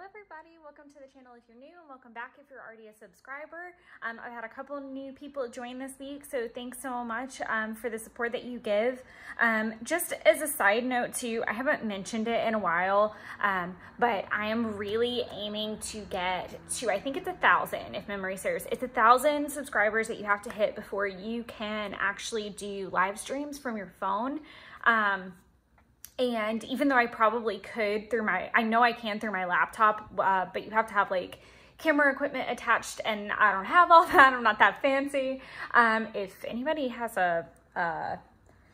everybody, welcome to the channel if you're new, and welcome back if you're already a subscriber. I've had a couple new people join this week, so thanks so much for the support that you give. Just as a side note too, I haven't mentioned it in a while, but I am really aiming to get to, I think it's 1,000 if memory serves. It's 1,000 subscribers that you have to hit before you can actually do live streams from your phone. And even though I probably could I know I can through my laptop, but you have to have like camera equipment attached, and I don't have all that. I'm not that fancy. If anybody has a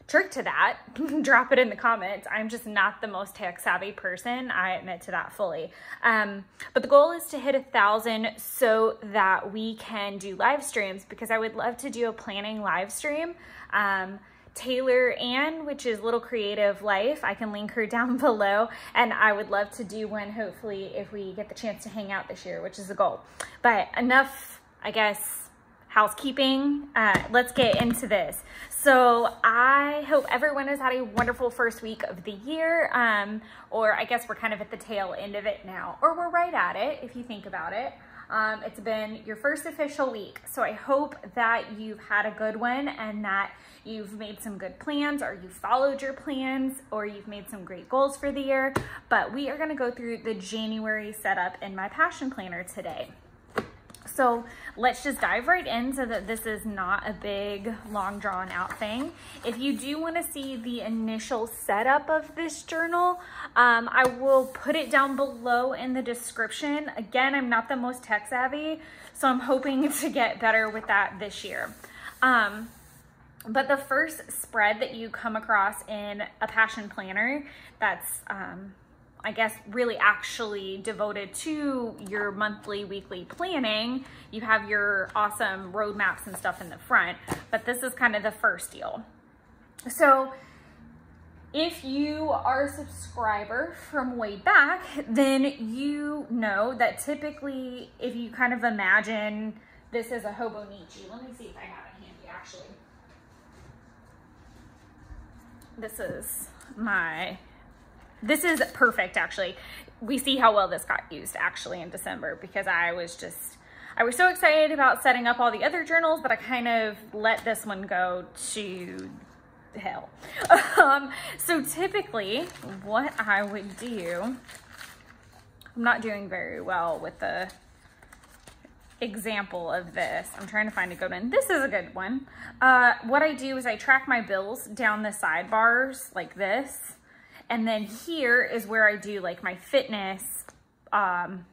trick to that, drop it in the comments. I'm just not the most tech savvy person. I admit to that fully. But the goal is to hit 1,000 so that we can do live streams, because I would love to do a planning live stream. Taylor Ann, which is Little Creative Life, I can link her down below, and I would love to do one hopefully if we get the chance to hang out this year, which is the goal. But enough, I guess, housekeeping. Let's get into this. So I hope everyone has had a wonderful first week of the year, or I guess we're kind of at the tail end of it now, or we're right at it if you think about it. It's been your first official week, so I hope that you've had a good one and that you've made some good plans, or you followed your plans, or you've made some great goals for the year. But we are going to go through the January setup in my Passion Planner today. So let's just dive right in so that this is not a big, long drawn out thing. If you do want to see the initial setup of this journal, I will put it down below in the description. Again, I'm not the most tech savvy, so I'm hoping to get better with that this year. But the first spread that you come across in a Passion Planner that's, I guess, really actually devoted to your monthly, weekly planning, you have your awesome roadmaps and stuff in the front, but this is kind of the first deal. So if you are a subscriber from way back, then you know that typically if you kind of imagine this as a Hobonichi, let me see if I have it handy actually. This is perfect actually. We see how well this got used actually in December, because I was so excited about setting up all the other journals that I kind of let this one go to hell. So typically what I would do, I'm not doing very well with the example of this. I'm trying to find a good one. This is a good one. What I do is I track my bills down the sidebars like this. And then here is where I do like my fitness. I'm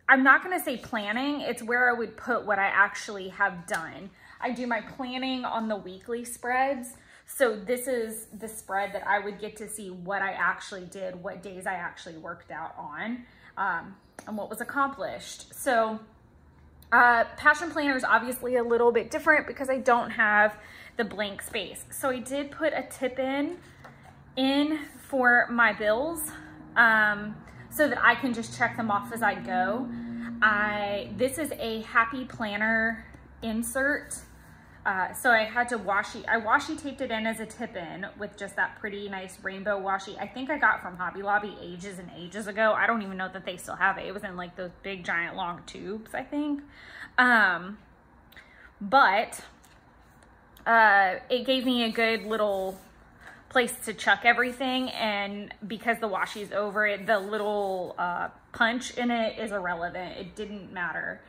not going to say planning. It's where I would put what I actually have done. I do my planning on the weekly spreads. So this is the spread that I would get to see what I actually did, what days I actually worked out on, and what was accomplished. So Passion Planner is obviously a little bit different because I don't have the blank space. So I did put a tip in for my bills, so that I can just check them off as I go. This is a Happy Planner insert. So I had to I washi taped it in as a tip in with just that pretty nice rainbow washi. I think I got from Hobby Lobby ages and ages ago. I don't even know that they still have it. It was in like those big giant long tubes, I think. But it gave me a good little place to chuck everything, and because the washi's over it, the little punch in it is irrelevant. It didn't matter.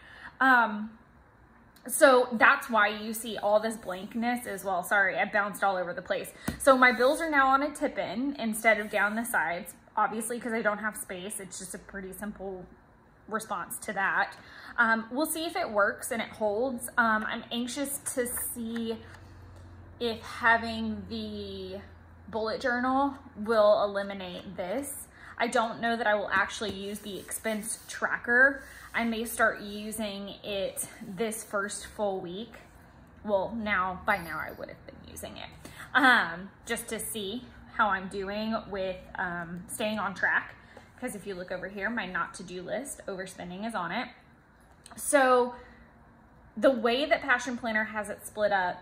So that's why you see all this blankness as well. Sorry, I bounced all over the place. So my bills are now on a tip in instead of down the sides, obviously because I don't have space. It's just a pretty simple response to that. We'll see if it works and it holds. I'm anxious to see if having the bullet journal will eliminate this. I don't know that I will actually use the expense tracker. I may start using it this first full week. Well, by now I would have been using it, just to see how I'm doing with staying on track. Because if you look over here, my not to-do list, overspending is on it. So the way that Passion Planner has it split up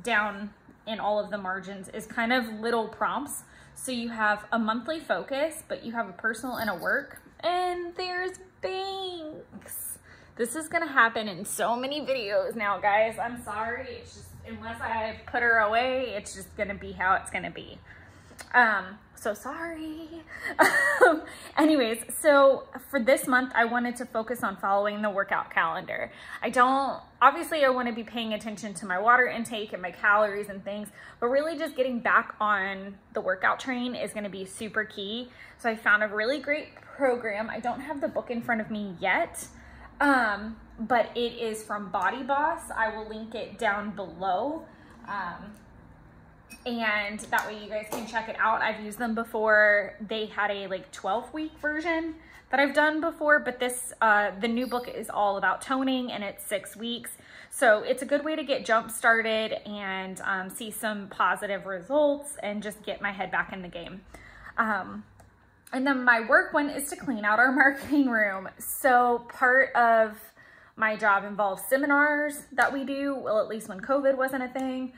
down in all of the margins is kind of little prompts. So you have a monthly focus, but you have a personal and a work, and there's banks. This is gonna happen in so many videos now, guys. I'm sorry, it's just, unless I put her away, it's just gonna be how it's gonna be. So sorry. Anyways, so for this month, I wanted to focus on following the workout calendar. Obviously I want to be paying attention to my water intake and my calories and things, but really just getting back on the workout train is going to be super key. So I found a really great program. I don't have the book in front of me yet, but it is from Body Boss. I will link it down below. And that way you guys can check it out. I've used them before. They had a like 12-week version that I've done before, but this, the new book is all about toning, and it's 6 weeks. So it's a good way to get jump started and see some positive results and just get my head back in the game. And then my work one is to clean out our marketing room. So part of my job involves seminars that we do, well, at least when COVID wasn't a thing.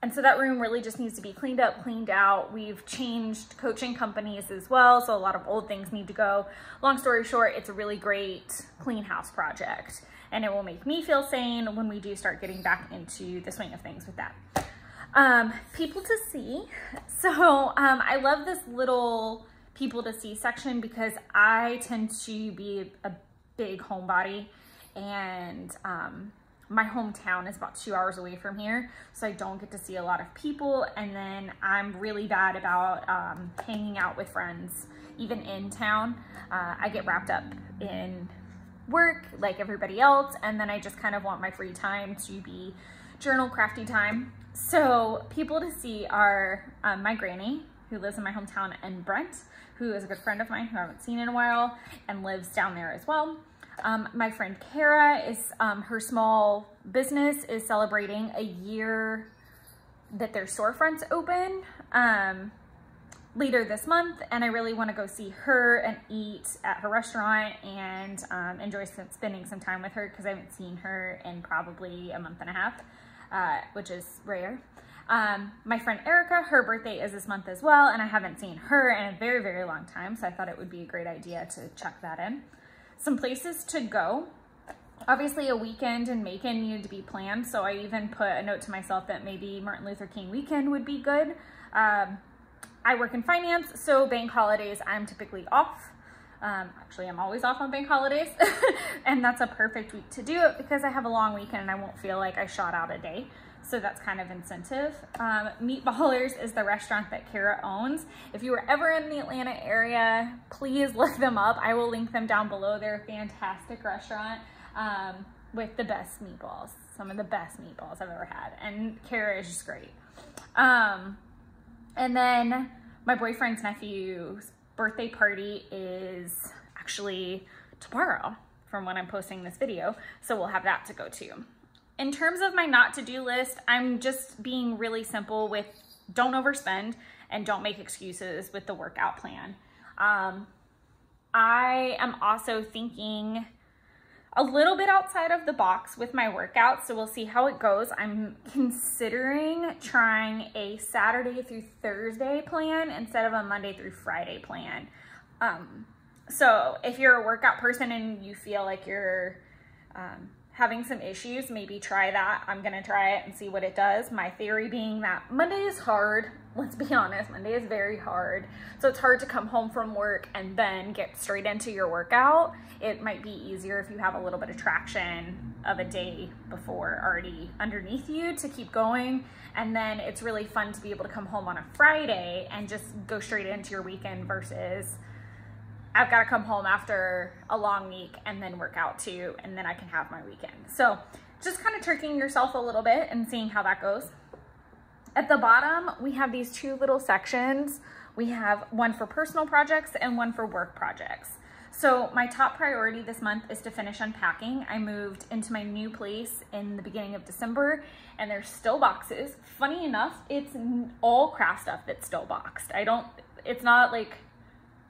And so that room really just needs to be cleaned up, cleaned out. We've changed coaching companies as well, so a lot of old things need to go. Long story short, it's a really great clean house project, and it will make me feel sane when we do start getting back into the swing of things with that. People to see. So I love this little people to see section because I tend to be a big homebody, and my hometown is about 2 hours away from here, so I don't get to see a lot of people. And then I'm really bad about hanging out with friends, even in town. I get wrapped up in work like everybody else, and then I just kind of want my free time to be journal crafty time. So people to see are my granny, who lives in my hometown, and Brent, who is a good friend of mine who I haven't seen in a while and lives down there as well. My friend Kara is, her small business is celebrating a year that their storefront's open later this month, and I really want to go see her and eat at her restaurant and enjoy spending some time with her because I haven't seen her in probably a month and a half, which is rare. My friend Erica, her birthday is this month as well, and I haven't seen her in a very, very long time, so I thought it would be a great idea to check that in. Some places to go. Obviously a weekend in Macon needed to be planned, so I even put a note to myself that maybe Martin Luther King weekend would be good. I work in finance, so bank holidays I'm typically off. Actually, I'm always off on bank holidays, and that's a perfect week to do it because I have a long weekend and I won't feel like I shot out a day. So that's kind of incentive. Meatballers is the restaurant that Kara owns. If you were ever in the Atlanta area, please look them up. I will link them down below. They're a fantastic restaurant with the best meatballs, some of the best meatballs I've ever had. And Kara is just great. And then my boyfriend's nephew's birthday party is actually tomorrow from when I'm posting this video. So we'll have that to go to. In terms of my not to-do list, I'm just being really simple with don't overspend and don't make excuses with the workout plan. I am also thinking a little bit outside of the box with my workouts, so we'll see how it goes. I'm considering trying a Saturday through Thursday plan instead of a Monday through Friday plan. So if you're a workout person and you feel like you're having some issues, maybe try that. I'm gonna try it and see what it does. My theory being that Monday is hard. Let's be honest, Monday is very hard. So it's hard to come home from work and then get straight into your workout. It might be easier if you have a little bit of traction of a day before already underneath you to keep going. And then it's really fun to be able to come home on a Friday and just go straight into your weekend versus I've got to come home after a long week and then work out too, and then I can have my weekend. So just kind of tricking yourself a little bit and seeing how that goes. At the bottom, we have these two little sections. We have one for personal projects and one for work projects. So my top priority this month is to finish unpacking. I moved into my new place in the beginning of December, and there's still boxes. Funny enough, it's all craft stuff that's still boxed. It's not like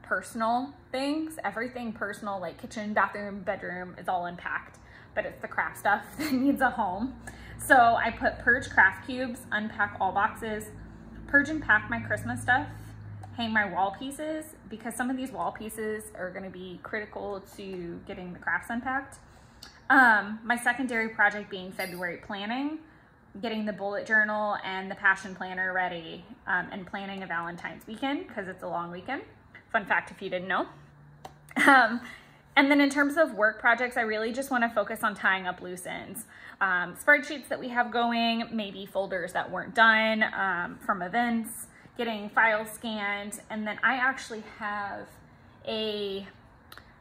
personal things. Everything personal, like kitchen, bathroom, bedroom, is all unpacked, but it's the craft stuff that needs a home. So I put purge craft cubes, unpack all boxes, purge and pack my Christmas stuff, hang my wall pieces, because some of these wall pieces are going to be critical to getting the crafts unpacked. My secondary project being February planning, getting the bullet journal and the passion planner ready, and planning a Valentine's weekend because it's a long weekend. Fun fact if you didn't know. And then in terms of work projects, I really just want to focus on tying up loose ends. Spreadsheets that we have going, maybe folders that weren't done from events, getting files scanned. And then I actually have a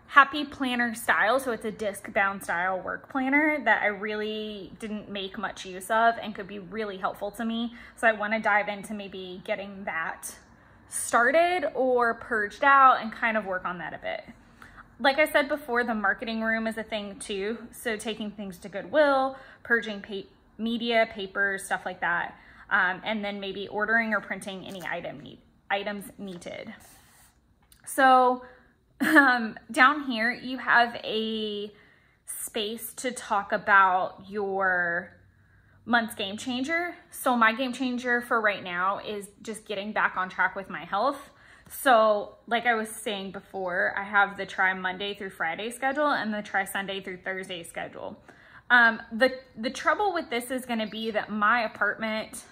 Happy Planner style, so it's a disc bound style work planner that I really didn't make much use of and could be really helpful to me. So I want to dive into maybe getting that started or purged out and kind of work on that a bit. Like I said before, the marketing room is a thing too. So taking things to Goodwill, purging media, papers, stuff like that. And then maybe ordering or printing any items needed. So down here, you have a space to talk about your month's game changer. So my game changer for right now is just getting back on track with my health. So like I was saying before, I have the try Monday through Friday schedule and the try Sunday through Thursday schedule. The trouble with this is going to be that my apartment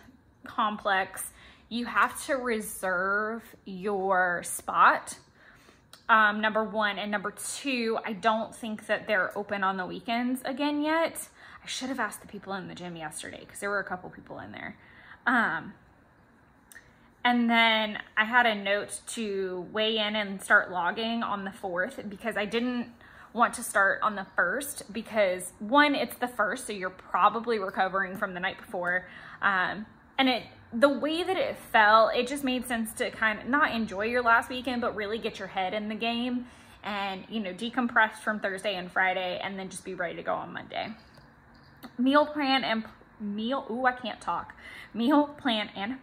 complex, you have to reserve your spot. Number one, and number two, I don't think that they're open on the weekends again yet. I should have asked the people in the gym yesterday because there were a couple people in there. And then I had a note to weigh in and start logging on the 4th because I didn't want to start on the 1st because one, it's the 1st, so you're probably recovering from the night before. And the way that it fell, it just made sense to kind of not enjoy your last weekend, but really get your head in the game and, you know, decompress from Thursday and Friday and then just be ready to go on Monday. Meal plan and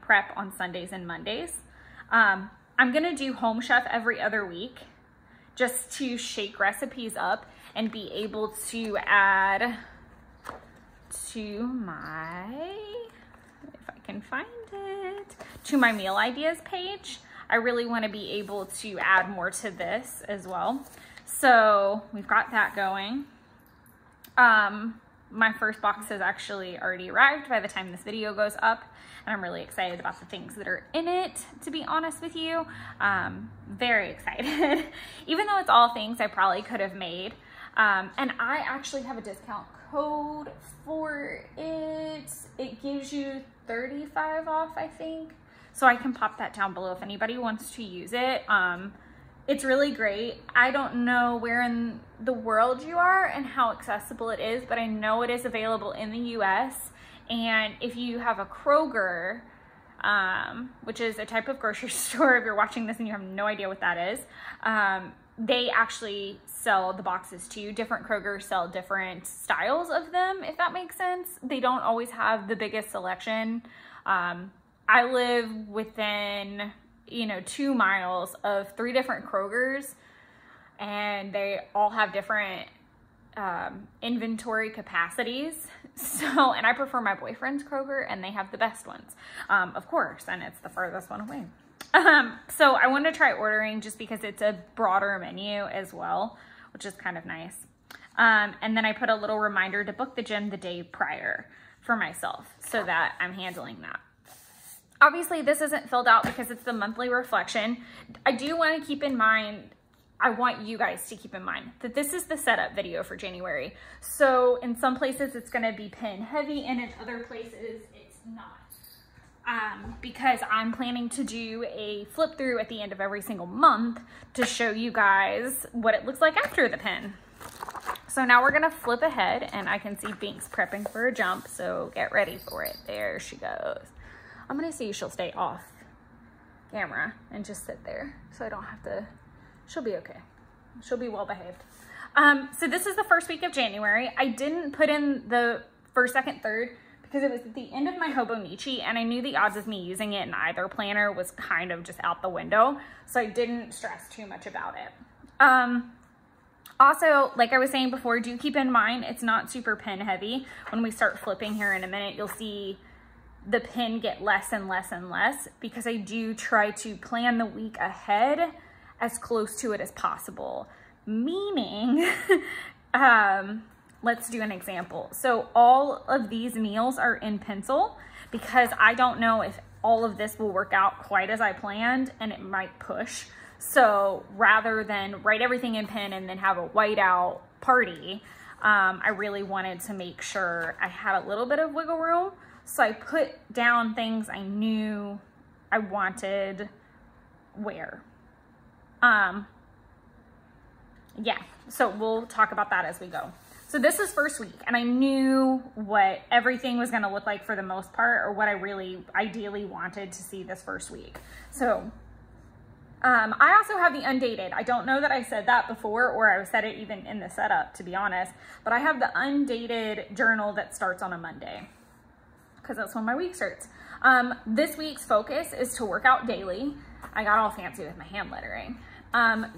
prep on Sundays and Mondays. I'm gonna do Home Chef every other week just to shake recipes up and be able to add to my, if I can find it, to my meal ideas page. I really want to be able to add more to this as well. So we've got that going. My first box has actually already arrived by the time this video goes up, and I'm really excited about the things that are in it, to be honest with you. Very excited. Even though it's all things I probably could have made. And I actually have a discount code for it. It gives you 35 off, I think. So I can pop that down below if anybody wants to use it. It's really great. I don't know where in the world you are and how accessible it is, but I know it is available in the US. And if you have a Kroger, which is a type of grocery store, if you're watching this and you have no idea what that is, they actually sell the boxes too. Different Krogers sell different styles of them, if that makes sense. They don't always have the biggest selection. I live within, 2 miles of 3 different Krogers, and they all have different inventory capacities. So, and I prefer my boyfriend's Kroger, and they have the best ones, of course, and it's the furthest one away. So I wanted to try ordering just because it's a broader menu as well, which is kind of nice. And then I put a little reminder to book the gym the day prior for myself so that I'm handling that. Obviously, this isn't filled out because it's the monthly reflection. I do want to keep in mind, I want you guys to keep in mind that this is the setup video for January. So in some places it's going to be pen heavy, and in other places it's not. Because I'm planning to do a flip through at the end of every single month to show you guys what it looks like after the pen. So now we're going to flip ahead, and I can see Binks prepping for a jump, so get ready for it. There she goes. I'm going to see if she'll stay off camera and just sit there so I don't have to, she'll be okay. She'll be well behaved. So this is the first week of January. I didn't put in the first, second, third because it was at the end of my Hobonichi, and I knew the odds of me using it in either planner was kind of just out the window. So I didn't stress too much about it. Also, like I was saying before, do keep in mind, it's not super pen heavy. When we start flipping here in a minute, you'll see the pin get less and less and less, because I do try to plan the week ahead as close to it as possible. Meaning, let's do an example. So all of these meals are in pencil because I don't know if all of this will work out quite as I planned, and it might push. So rather than write everything in pen and then have a whiteout party, I really wanted to make sure I had a little bit of wiggle room. So I put down things I knew I wanted where. Yeah, so we'll talk about that as we go. So this is first week, and I knew what everything was gonna look like for the most part, or what I really ideally wanted to see this first week. So I also have the undated. I don't know that I said that before, or I said it even in the setup, to be honest, but I have the undated journal that starts on a Monday, because that's when my week starts. This week's focus is to work out daily. I got all fancy with my hand lettering.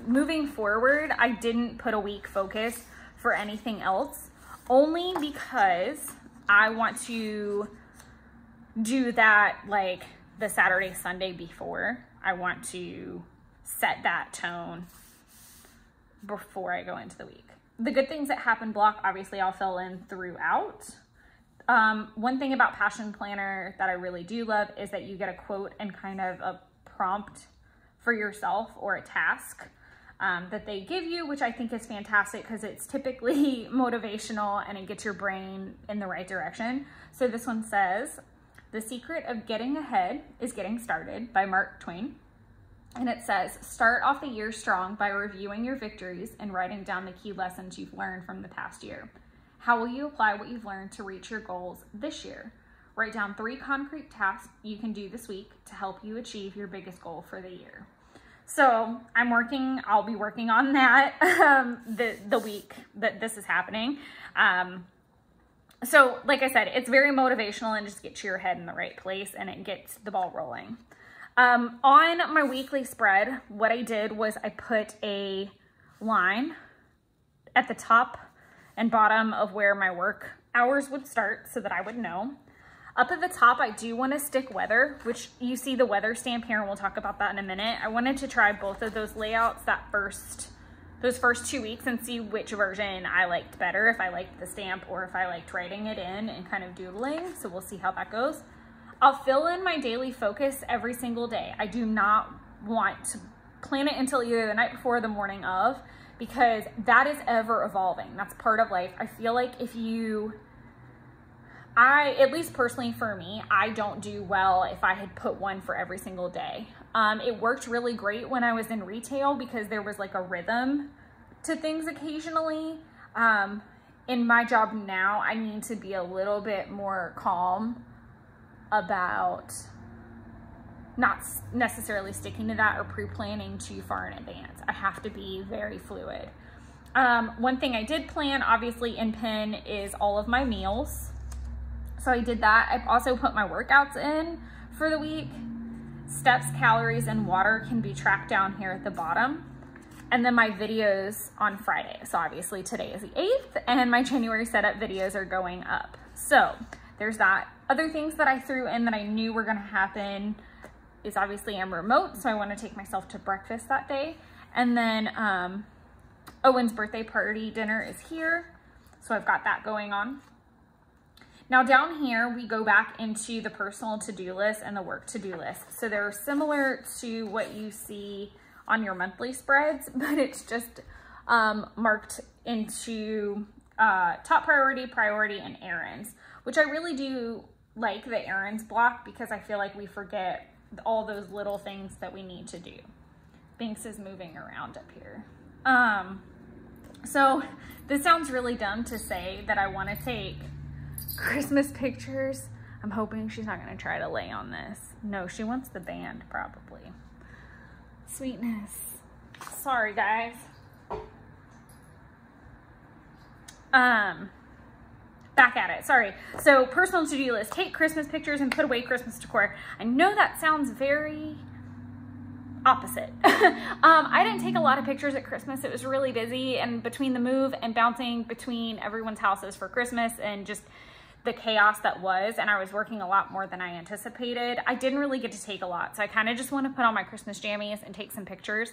Moving forward, I didn't put a week focus for anything else, only because I want to do that like the Saturday, Sunday before. I want to set that tone before I go into the week. The good things that happen block, obviously I'll fill in throughout. One thing about Passion Planner that I really do love is that you get a quote and kind of a prompt for yourself, or a task that they give you, which I think is fantastic because it's typically motivational and it gets your brain in the right direction. So this one says, "The secret of getting ahead is getting started," by Mark Twain. And it says, "Start off the year strong by reviewing your victories and writing down the key lessons you've learned from the past year. How will you apply what you've learned to reach your goals this year? Write down 3 concrete tasks you can do this week to help you achieve your biggest goal for the year." So I'll be working on that the week that this is happening. So like I said, it's very motivational and just gets your head in the right place, and it gets the ball rolling. On my weekly spread, what I did was I put a line at the top and bottom of where my work hours would start so that I would know. Up at the top, I do want to stick weather, which you see the weather stamp here, and we'll talk about that in a minute. I wanted to try both of those layouts those first 2 weeks and see which version I liked better, if I liked the stamp or if I liked writing it in and kind of doodling. So we'll see how that goes. I'll fill in my daily focus every single day. I do not want to plan it until either the night before or the morning of, because that is ever evolving. That's part of life. I feel like at least personally for me, I don't do well if I had put one for every single day. It worked really great when I was in retail because there was like a rhythm to things occasionally. In my job now, I need to be a little bit more calm about not necessarily sticking to that or pre-planning too far in advance. I have to be very fluid. One thing I did plan, obviously in pen, is all of my meals. So I did that. I've also put my workouts in for the week. Steps, calories, and water can be tracked down here at the bottom. And then my videos on Friday. So obviously today is the 8th and my January setup videos are going up. So there's that. Other things that I threw in that I knew were gonna happen is obviously I'm remote, so I wanna take myself to breakfast that day. And then Owen's birthday party dinner is here. So I've got that going on. Now down here, we go back into the personal to-do list and the work to-do list. So they're similar to what you see on your monthly spreads, but it's just marked into top priority, priority, and errands, which I really do like the errands block because I feel like we forget all those little things that we need to do. Binks is moving around up here. So this sounds really dumb to say that I want to take Christmas pictures. I'm hoping she's not going to try to lay on this. No, she wants the band probably. Sweetness. Sorry, guys. Back at it. Sorry. So personal to-do list. Take Christmas pictures and put away Christmas decor. I know that sounds very opposite. I didn't take a lot of pictures at Christmas. It was really busy, and between the move and bouncing between everyone's houses for Christmas and just the chaos that was, and I was working a lot more than I anticipated, I didn't really get to take a lot. So I kind of just want to put on my Christmas jammies and take some pictures,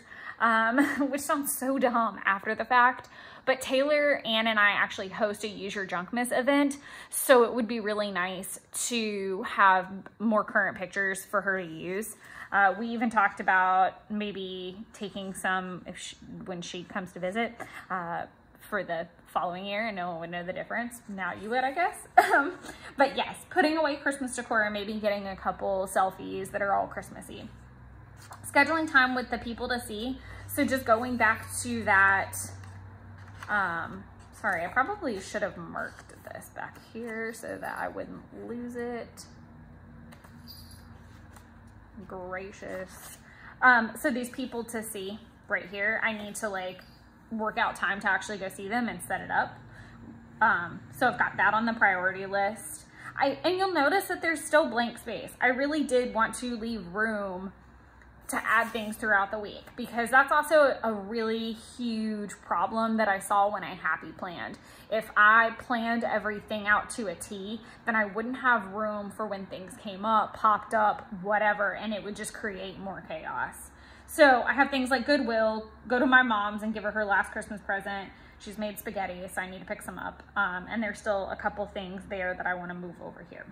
which sounds so dumb after the fact. But Taylor, Ann, and I actually host a Use Your Junk Miss event. So it would be really nice to have more current pictures for her to use. We even talked about maybe taking some when she comes to visit for the following year, and no one would know the difference. Now you would, I guess. But yes, putting away Christmas decor and maybe getting a couple selfies that are all Christmassy. Scheduling time with the people to see. So just going back to that, sorry, I probably should have marked this back here so that I wouldn't lose it. Gracious. So these people to see right here, I need to like work out time to actually go see them and set it up. So I've got that on the priority list. And you'll notice that there's still blank space. I really did want to leave room to add things throughout the week, because that's also a really huge problem that I saw when I happy planned. If I planned everything out to a T, then I wouldn't have room for when things came up, popped up, whatever, and it would just create more chaos. So I have things like Goodwill, go to my mom's and give her her last Christmas present. She's made spaghetti, so I need to pick some up. And there's still a couple things there that I want to move over here.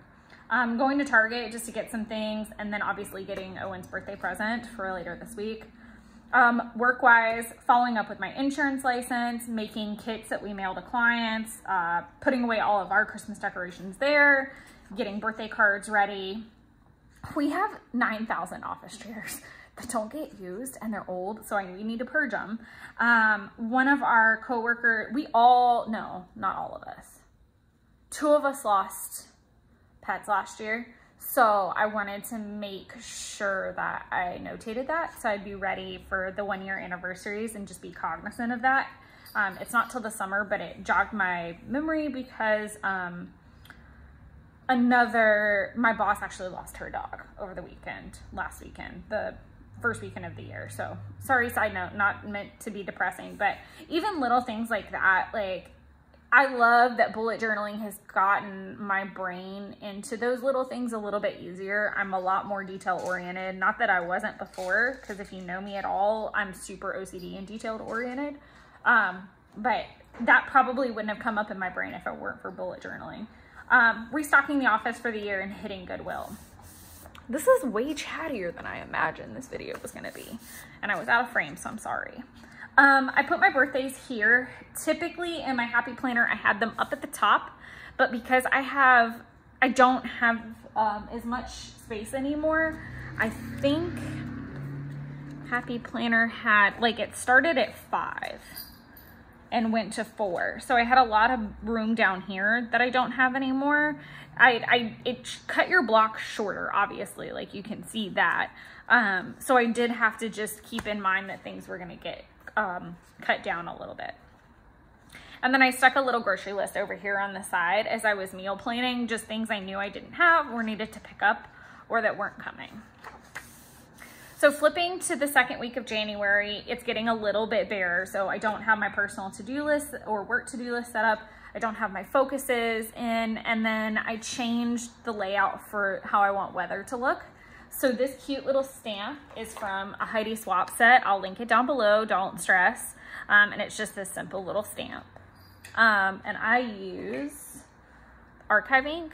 Going to Target just to get some things, and then obviously getting Owen's birthday present for later this week. Work-wise, following up with my insurance license, making kits that we mail to clients, putting away all of our Christmas decorations there, getting birthday cards ready. We have 9,000 office chairs that don't get used, and they're old, so we need to purge them. One of our coworkers, no, not all of us. 2 of us lost pets last year, so I wanted to make sure that I notated that, so I'd be ready for the 1-year anniversaries and just be cognizant of that. It's not till the summer, but it jogged my memory because my boss actually lost her dog over the weekend, last weekend, the first weekend of the year. So sorry, side note, not meant to be depressing, but even little things like that, like I love that bullet journaling has gotten my brain into those little things a little bit easier. I'm a lot more detail oriented. Not that I wasn't before, because if you know me at all, I'm super OCD and detailed oriented. But that probably wouldn't have come up in my brain if it weren't for bullet journaling. Restocking the office for the year and hitting Goodwill. This is way chattier than I imagined this video was gonna be. And I was out of frame, so I'm sorry. I put my birthdays here. Typically in my happy planner, I had them up at the top, but because I don't have as much space anymore, I think happy planner had, like, it started at 5 and went to 4. So I had a lot of room down here that I don't have anymore. It cut your block shorter, obviously, like you can see that. So I did have to just keep in mind that things were gonna get cut down a little bit. And then I stuck a little grocery list over here on the side as I was meal planning, just things I knew I didn't have or needed to pick up or that weren't coming. So flipping to the second week of January, it's getting a little bit bare. So I don't have my personal to-do list or work to-do list set up. I don't have my focuses in, and then I changed the layout for how I want weather to look. So this cute little stamp is from a Heidi Swap set. I'll link it down below, don't stress. And it's just this simple little stamp. And I use Archive ink.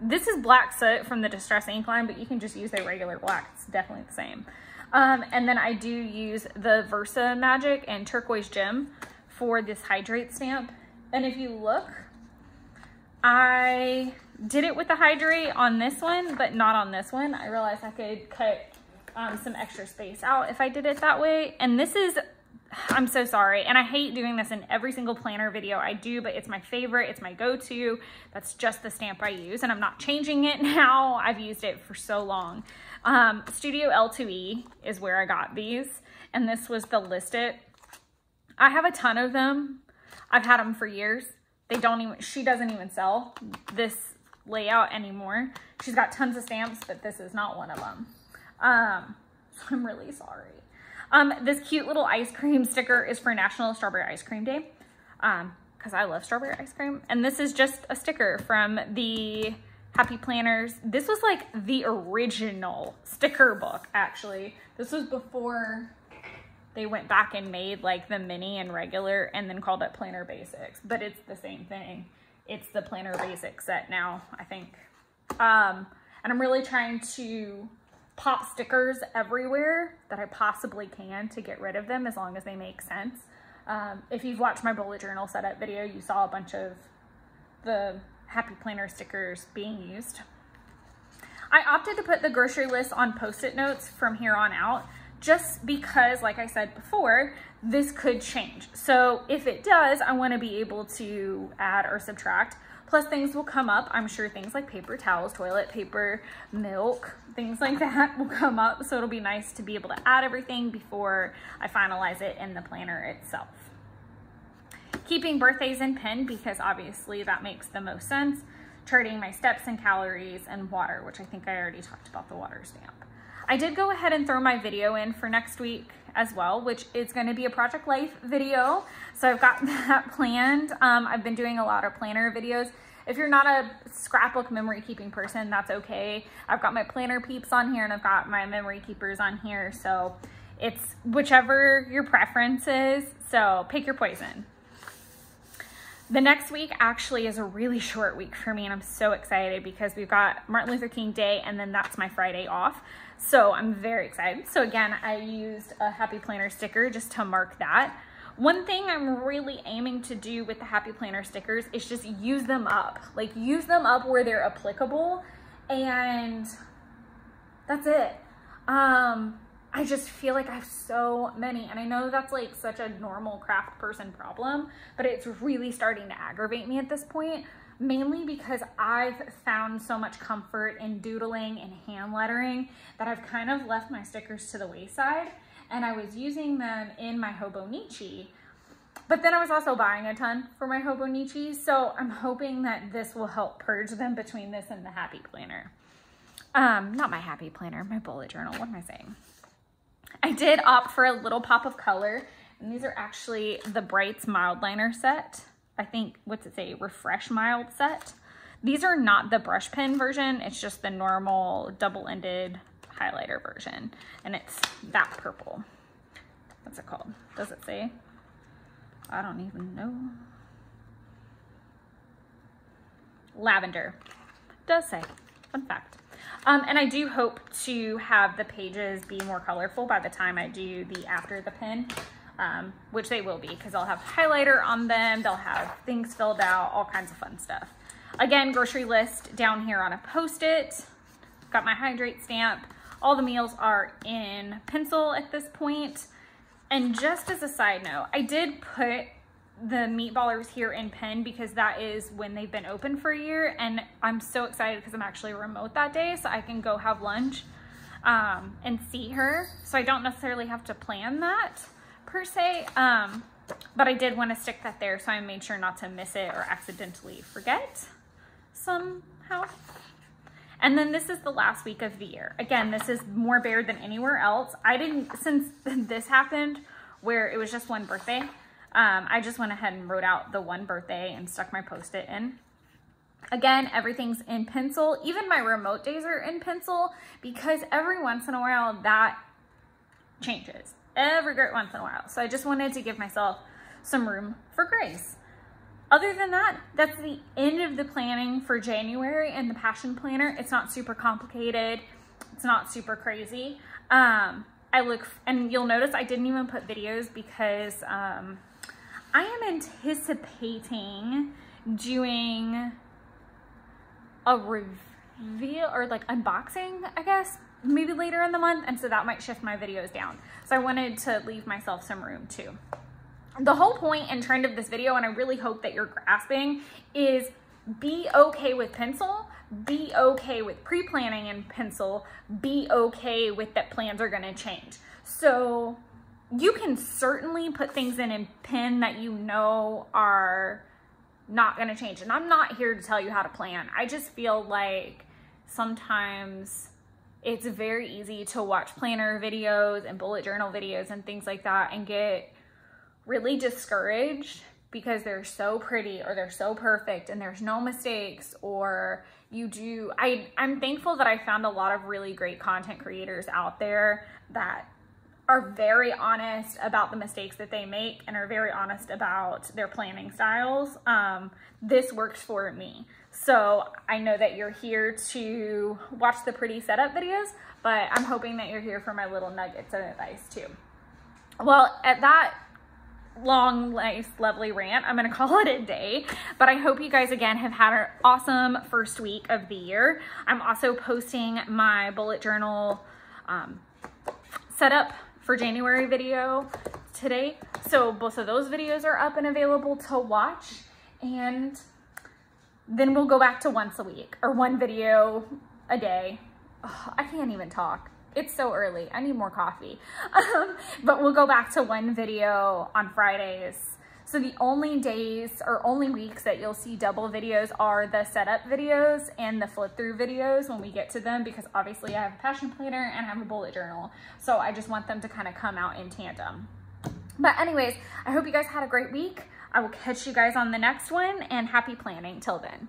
This is black soot from the Distress ink line, but you can just use a regular black. It's definitely the same. And then I do use the Versa Magic and Turquoise Gem for this hydrate stamp. And if you look, I did it with the hydrate on this one, but not on this one. I realized I could cut some extra space out if I did it that way. And this is, I'm so sorry. And I hate doing this in every single planner video I do, but it's my favorite. It's my go-to. That's just the stamp I use, and I'm not changing it now. I've used it for so long. Studio L2E is where I got these, and this was the List It. I have a ton of them. I've had them for years. She doesn't even sell this layout anymore. She's got tons of stamps, but this is not one of them. So I'm really sorry. This cute little ice cream sticker is for National Strawberry Ice Cream Day. because I love strawberry ice cream. And this is just a sticker from the Happy Planners. This was like the original sticker book, actually. This was before they went back and made like the mini and regular and then called it Planner Basics, but it's the same thing. It's the Planner Basics set now, I think. And I'm really trying to pop stickers everywhere that I possibly can to get rid of them as long as they make sense. If you've watched my bullet journal setup video, you saw a bunch of the Happy Planner stickers being used. I opted to put the grocery list on Post-it notes from here on out, just because, like I said before, this could change. So if it does, I want to be able to add or subtract. Plus things will come up. I'm sure things like paper towels, toilet paper, milk, things like that will come up. So it'll be nice to be able to add everything before I finalize it in the planner itself. Keeping birthdays in pen, because obviously that makes the most sense. Charting my steps and calories and water, which I think I already talked about the water stamp. I did go ahead and throw my video in for next week as well, which is going to be a Project Life video. So I've got that planned. I've been doing a lot of planner videos. If you're not a scrapbook memory keeping person, that's okay. I've got my planner peeps on here and I've got my memory keepers on here. So it's whichever your preference is. So pick your poison. The next week actually is a really short week for me, and I'm so excited because we've got Martin Luther King Day and then that's my Friday off. So I'm very excited. So again, I used a Happy Planner sticker just to mark that. One thing I'm really aiming to do with the Happy Planner stickers is just use them up. Like use them up where they're applicable, and that's it. I just feel like I have so many, and I know that's like such a normal craft person problem, but it's really starting to aggravate me at this point, mainly because I've found so much comfort in doodling and hand lettering that I've kind of left my stickers to the wayside, and I was using them in my Hobonichi, but then I was also buying a ton for my Hobonichi, so I'm hoping that this will help purge them between this and the Happy Planner. Not my Happy Planner, my bullet journal, what am I saying? I did opt for a little pop of color, and these are actually the Brights Mild Liner set. I think, what's it say, Refresh Mild set. These are not the brush pen version, it's just the normal double-ended highlighter version, and it's that purple. What's it called? Does it say? I don't even know. Lavender. It does say, fun fact. And I do hope to have the pages be more colorful by the time I do the after the pen, which they will be, because I'll have highlighter on them, they'll have things filled out, all kinds of fun stuff. Again, grocery list down here on a Post-it, got my hydrate stamp. All the meals are in pencil at this point. And just as a side note, I did put the Meatballers here in pen because that is when they've been open for a year, and I'm so excited because I'm actually remote that day, so I can go have lunch and see her. So I don't necessarily have to plan that per se, but I did want to stick that there, so I made sure not to miss it or accidentally forget somehow. And then this is the last week of the year. Again, this is more bare than anywhere else. I didn't, since this happened where it was just one birthday, I just went ahead and wrote out the one birthday and stuck my Post-it in. Again, everything's in pencil. Even my remote days are in pencil because every once in a while that changes. Every great once in a while. So I just wanted to give myself some room for grace. Other than that, that's the end of the planning for January and the Passion Planner. It's not super complicated. It's not super crazy. And you'll notice I didn't even put videos because I am anticipating doing a reveal or like unboxing, I guess, maybe later in the month. And so that might shift my videos down. So I wanted to leave myself some room too. The whole point and trend of this video, and I really hope that you're grasping, is be okay with pencil, be okay with pre-planning in pencil, be okay with that plans are gonna change. So you can certainly put things in pen that you know are not gonna change. And I'm not here to tell you how to plan. I just feel like sometimes it's very easy to watch planner videos and bullet journal videos and things like that and get really discouraged because they're so pretty or they're so perfect and there's no mistakes, or I'm thankful that I found a lot of really great content creators out there that are very honest about the mistakes that they make and are very honest about their planning styles. This works for me. So I know that you're here to watch the pretty setup videos, but I'm hoping that you're here for my little nuggets of advice too. Well, at that long, nice, lovely rant, I'm gonna call it a day, but I hope you guys again have had an awesome first week of the year. I'm also posting my bullet journal setup for January video today. So both of those videos are up and available to watch, and then we'll go back to once a week or one video a day. Oh, I can't even talk. It's so early. I need more coffee. But we'll go back to one video on Fridays. So the only days or only weeks that you'll see double videos are the setup videos and the flip through videos when we get to them, because obviously I have a passion planner and I have a bullet journal. So I just want them to kind of come out in tandem. But anyways, I hope you guys had a great week. I will catch you guys on the next one, and happy planning till then.